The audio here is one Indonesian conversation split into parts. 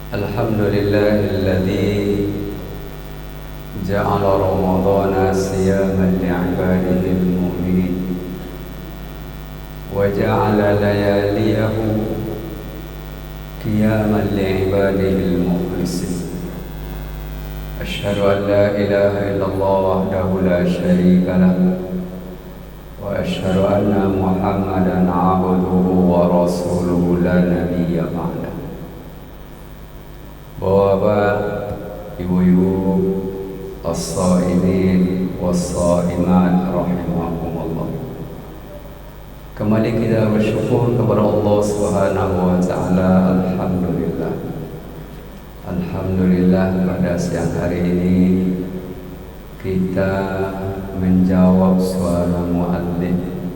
Alhamdulillahilladzi ja'ala Ramadhana siyaman li'ibadihi al-mu'minin wa ja'ala layaliyahu qiyaman li'ibadihi al-mukhlisin. Asyhadu an la ilaha illallah wahdahu la syarika lahu wa asyhadu anna Muhammadan 'abduhu wa rasuluhu la nabiyya ba'da. Bapak, ibu-ibu, as-shaimin was-shaimat rahimakumullah. Kembali kita bersyukur kepada Allah Subhanahu wa taala. Alhamdulillah pada siang hari ini kita menjawab suara muadzin,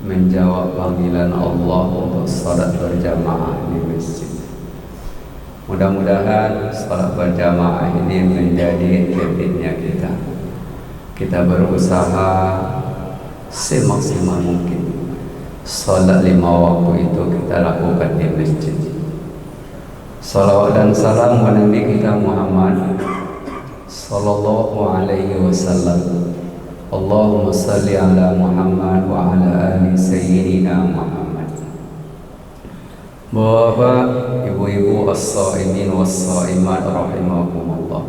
menjawab panggilan Allah untuk salat berjamaah di masjid. Mudah-mudahan salat berjamaah ini menjadi habitnya kita. Kita berusaha semaksimal mungkin salat 5 waktu itu kita lakukan di masjid. Salawat dan salam kepada Nabi kita Muhammad sallallahu alaihi wasallam. Allahumma salli ala Muhammad wa ala ali sayyidina Muhammad. Bapak, ibu-ibu, as-shaimin was-shaimat rahimakumullah.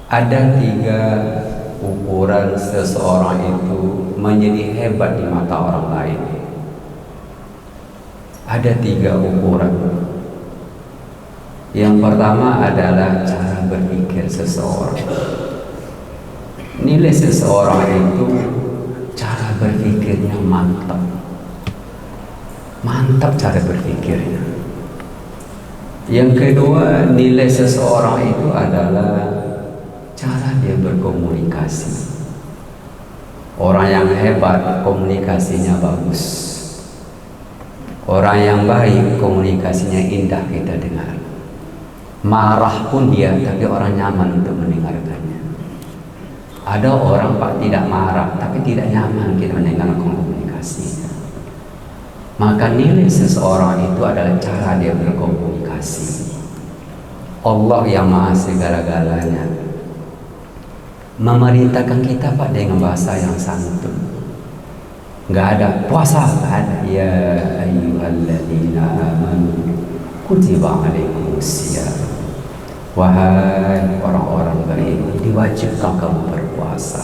Ada 3 ukuran seseorang itu menjadi hebat di mata orang lain. Ada 3 ukuran. Yang pertama adalah cara berpikir seseorang. Nilai seseorang itu cara berpikirnya mantap. Mantap cara berpikirnya. Yang kedua, nilai seseorang itu adalah cara dia berkomunikasi. Orang yang hebat komunikasinya bagus. Orang yang baik komunikasinya indah kita dengar. Marah pun dia, tapi orang nyaman untuk mendengarkannya. Ada orang Pak tidak marah, tapi tidak nyaman kita mendengarkan komunikasinya. Maka nilai seseorang itu adalah cara dia berkomunikasi. Allah yang maha segala-galanya memerintahkan kita Pak dengan bahasa yang santun. Nggak ada puasa, nggak ada. Ya ayyuhalladzina amanu kutiba alaikumusiyam. Wahai orang-orang beriman, diwajibkan kamu berpuasa.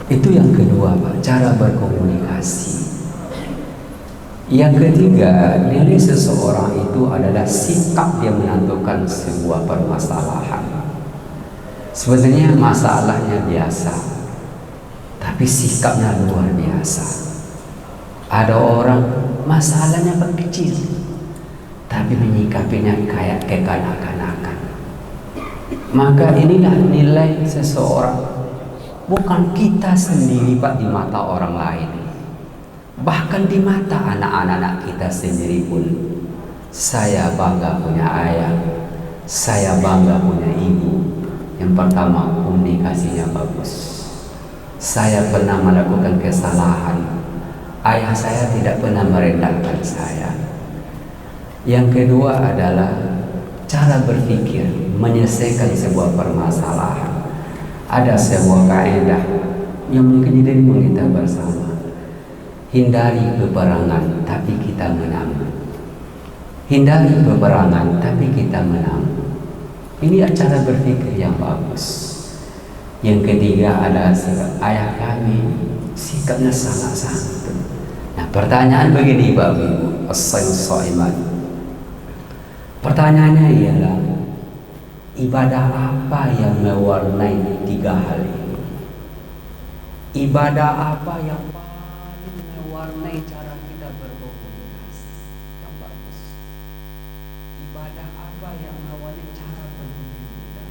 Itu yang kedua Pak, cara berkomunikasi. Yang ketiga, nilai seseorang itu adalah sikap dia menentukan sebuah permasalahan. Sebenarnya masalahnya biasa, tapi sikapnya luar biasa. Ada orang masalahnya kecil, tapi menyikapinya kayak kekanak-kanakan. Maka inilah nilai seseorang. Bukan kita sendiri Pak di mata orang lain, bahkan di mata anak-anak kita sendiri pun. Saya bangga punya ayah, saya bangga punya ibu. Yang pertama, komunikasinya bagus. Saya pernah melakukan kesalahan, ayah saya tidak pernah merendahkan saya. Yang kedua adalah cara berpikir, menyelesaikan sebuah permasalahan. Ada sebuah kaidah yang mungkin diterima kita bersama. Hindari peperangan, tapi kita menang. Hindari peperangan, tapi kita menang. Ini cara berpikir yang bagus. Yang ketiga adalah sikap ayah kami, sikapnya sangat santun. Nah, pertanyaan begini Bapak Ibu, as-shaimat. Pertanyaannya ialah, ibadah apa yang mewarnai 3 hal ini? Ibadah apa yang mewarnai cara kita berkomunikasi yang bagus? Ibadah apa yang mewarnai cara berpikir kita?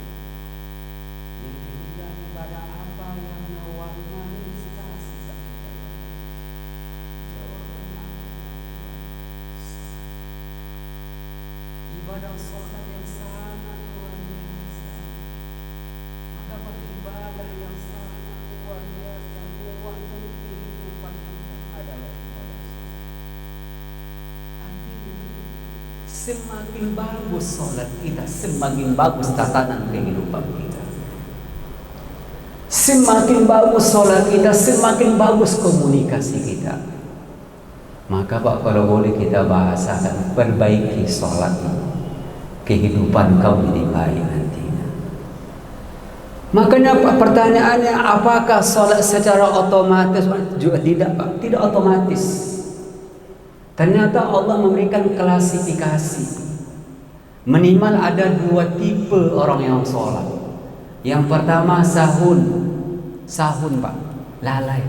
Yang ketiga, ibadah apa yang mewarnai sikap kita? Jawabannya ibadah sholat yang sangat luar biasa. Maka beribadah yang sangat luar biasa mewarnai kehidupan kita adalah ibadah sholat. semakin bagus sholat kita, semakin bagus tatanan kehidupan kita. Semakin bagus sholat kita, semakin bagus komunikasi kita. Maka Pak, kalau boleh kita bahasakan, perbaiki sholat, kehidupan kau jadi baik nantinya. Makanya Pak, pertanyaannya, apakah sholat secara otomatis? Juga tidak Pak, tidak otomatis. Ternyata Allah memberikan klasifikasi. Minimal ada 2 tipe orang yang sholat. Yang pertama sahun Pak, lalai.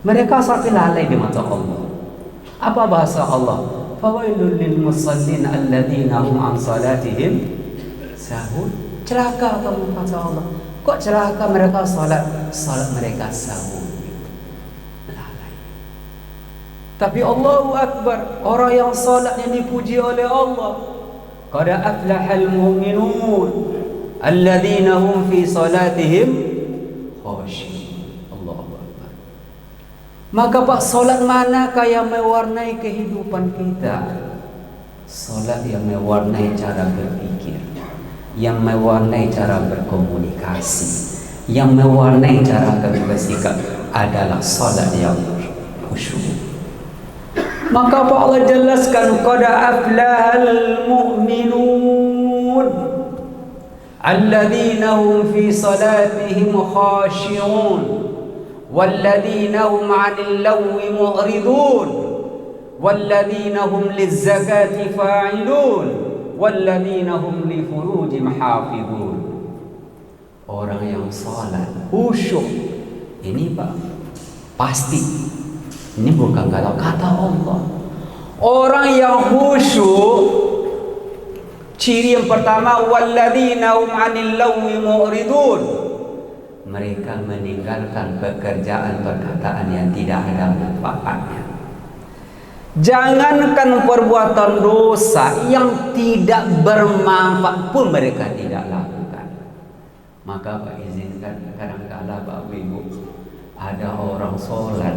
Mereka sampai lalai di mata Allah. Apa bahasa Allah? Fawailul lil musallin alladzina hum an salatihim sahun. Celaka kamu kata Allah. Kok celaka mereka salat mereka sahun. Lalai. Tapi Allahu Akbar, orang yang salatnya dipuji oleh Allah. Qad aflahal mu'minun alladzina hum fi salatihim khashi'un. Maka Pak, solat manakah yang mewarnai kehidupan kita? Solat yang mewarnai cara berpikir, yang mewarnai cara berkomunikasi, yang mewarnai cara bersikap adalah solat yang khusyuk. Maka Pak, Allah jelaskan, qad aflahal mu'minun alladzina hum fi salatihim khashi'un والذين هم عن اللغو معرضون والذين هم للزكاة فاعلون والذين هم لفروجهم حافظون. Orang yang salat khusyuk ini Pak, pasti ini bukan kata Allah. Orang yang khusyuk, ciri yang pertama, walladzina hum 'anil lagwi mu'ridun. Mereka meninggalkan pekerjaan perkataan yang tidak ada manfaatnya. Jangankan perbuatan dosa yang tidak bermanfaat pun mereka tidak lakukan. Maka Pak, izinkan, kadang-kadang Pak Ibu, ada orang sholat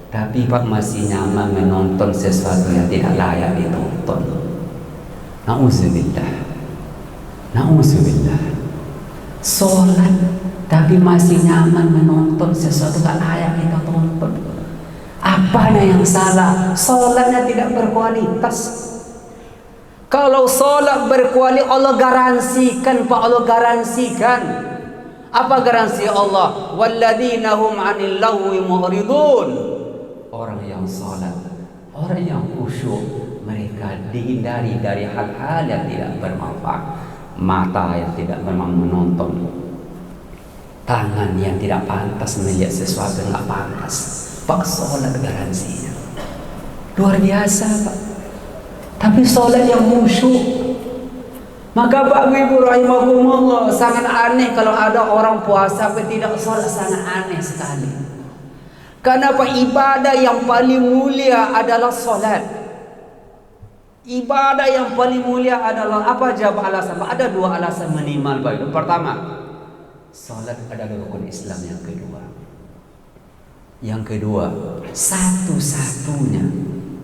tapi Pak masih nyaman menonton sesuatu yang tidak layak ditonton. Na'udzubillah. Sholat tapi masih nyaman menonton sesuatu tak layak kita tonton. Apanya yang salah? Solatnya tidak berkualitas. Kalau solat berkualitas, Allah garansikan Pak, Allah garansikan. Apa garansi Allah? Walladzina hum 'anil lagwi mu'ridun. Orang yang solat, orang yang khusyuk, mereka dihindari dari hal-hal yang tidak bermanfaat. Mata yang tidak memang menonton, tangan yang tidak pantas melihat sesuatu yang tidak pantas. Pak, sholat garansinya luar biasa Pak. Tapi sholat yang khusyuk. Maka Pak Ibu rahimahumullah, sangat aneh kalau ada orang puasa tapi tidak sholat, sangat aneh sekali. Karena Pak, ibadah yang paling mulia adalah sholat. Ibadah yang paling mulia adalah apa? Jawab alasan Pak. Ada 2 alasan minimal Pak. Yang pertama, salat adalah rukun Islam yang kedua. Satu-satunya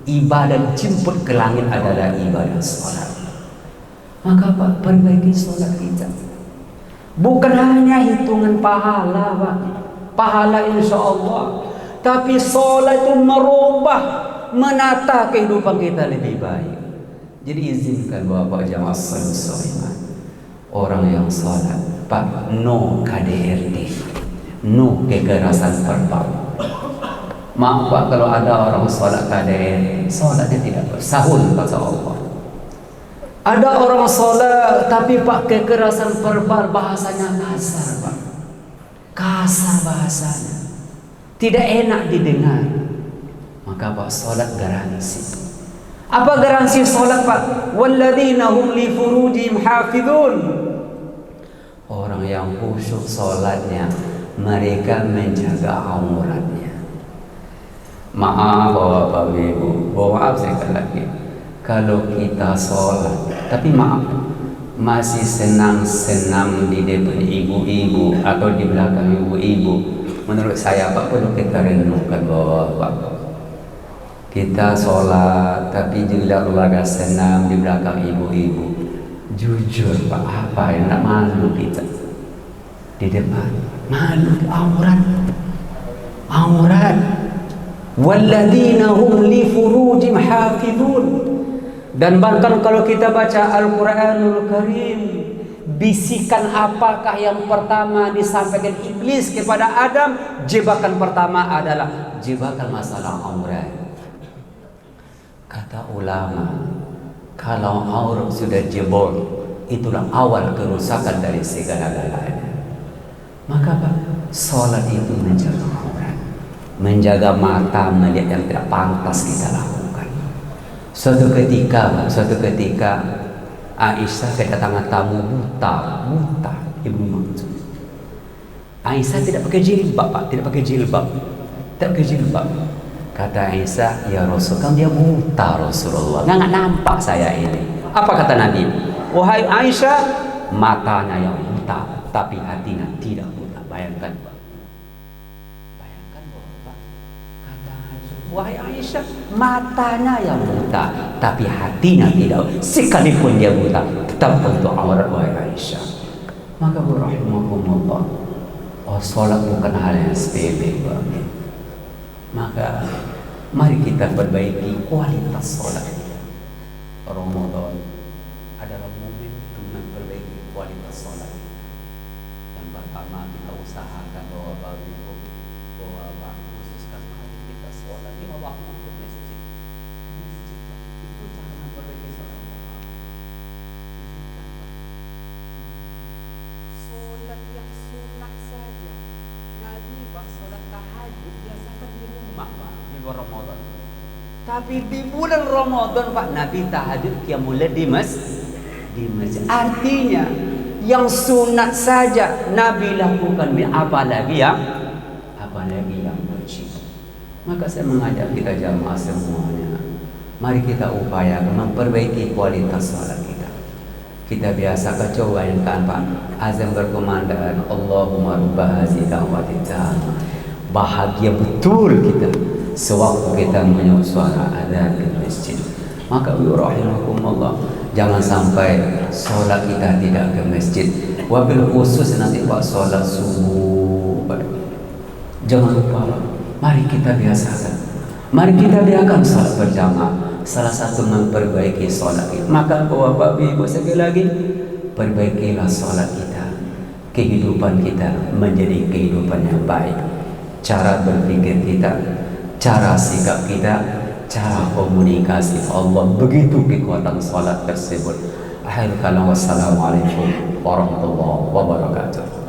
ibadah jemput ke langit adalah ibadah salat. Maka Pak, perbaiki salat kita. Bukan hanya hitungan pahala Pak, pahala insya Allah, tapi salat itu merubah, menata kehidupan kita lebih baik. Jadi izinkan Bapak jamaah sekalian, orang yang salat Pak, no KDRT, no kekerasan verbal. Maaf Pak, kalau ada orang sholat KDRT, sholatnya tidak bersahun kata Allah. Ada orang sholat tapi Pak, kekerasan verbal, bahasanya kasar Pak, kasar bahasanya, tidak enak didengar. Maka Pak, sholat garansi. Apa garansi sholat Pak? Walladzina hum li furujihim hafidun. Orang yang khusyuk sholatnya, mereka menjaga auratnya. Maaf Bapak Ibu, maaf sekali lagi, kalau kita sholat tapi maaf masih senang-senang di depan ibu-ibu atau di belakang ibu-ibu, menurut saya Pak, perlu kita renungkan bahwa Pak, Kita sholat tapi juga olahraga senam di belakang ibu-ibu. Jujur Pak, apa yang tak malu kita di depan? Malu, aurat. Walladzina hum li furujim hafizun. Dan bahkan kalau kita baca Al-Quranul Karim, bisikan apakah yang pertama disampaikan iblis kepada Adam? Jebakan pertama adalah jebakan masalah aurat. Kata ulama, kalau aurat sudah jebol, itulah awal kerusakan dari segala-galanya. Maka Pak, sholat itu menjaga aurat, menjaga mata melihat yang tidak pantas kita lakukan. Suatu ketika Aisyah kedatangan tamu buta, ibu maksud. Aisyah tidak pakai jilbab Pak, tidak pakai jilbab. Kata Aisyah, ya Rasul, kan dia buta Rasulullah, nggak nampak saya ini. Apa kata Nabi? Wahai Aisyah, matanya yang buta, tapi hatinya tidak buta. Bayangkan Bapak. Kata Aisyah, wahai Aisyah, matanya yang buta, tapi hatinya tidak. Sekalipun dia buta, tetap untuk aurat wahai Aisyah. Maka rahimakumullah, sholat bukan hal yang sepele Bapak. Maka mari kita perbaiki kualitas sholat. Ramadan adalah momentum memperbaiki kualitas sholat. Yang pertama kita usahakan bahwa khususkan hari kita sholat 5 waktu ke masjid. Itu cara memperbaiki sholat. Sholat yang sunnah saja. Nabi sholat tahajud biasakan di rumah Pak, di luar Ramadan. Tapi di bulan Ramadan Pak, Nabi tahajud qiyamul lail di masjid. Artinya yang sunat saja Nabi lakukan, apalagi yang wajib. Maka saya mengajak kita jamaah semuanya, mari kita upayakan memperbaiki kualitas salat kita. Kita biasa coba bayangkan Pak, azan berkumandang Allahumma rabb hadzihi da'watit tammah. Bahagia betul kita sewaktu kita mendengar suara adzan di masjid. Maka rahimakumullah, jangan sampai sholat kita tidak ke masjid. Wabil khusus nanti Pak sholat subuh. Jangan lupa, mari kita biasakan. Mari kita biarkan sholat berjamaah. Salah satu memperbaiki sholat kita. Maka Bapak Ibu sekali lagi, perbaikilah sholat kita. Kehidupan kita menjadi kehidupan yang baik. Cara berpikir kita, cara sikap kita, cara komunikasi Allah, begitu kekuatan salat tersebut. Akhir kalam, wassalamualaikum warahmatullahi wabarakatuh.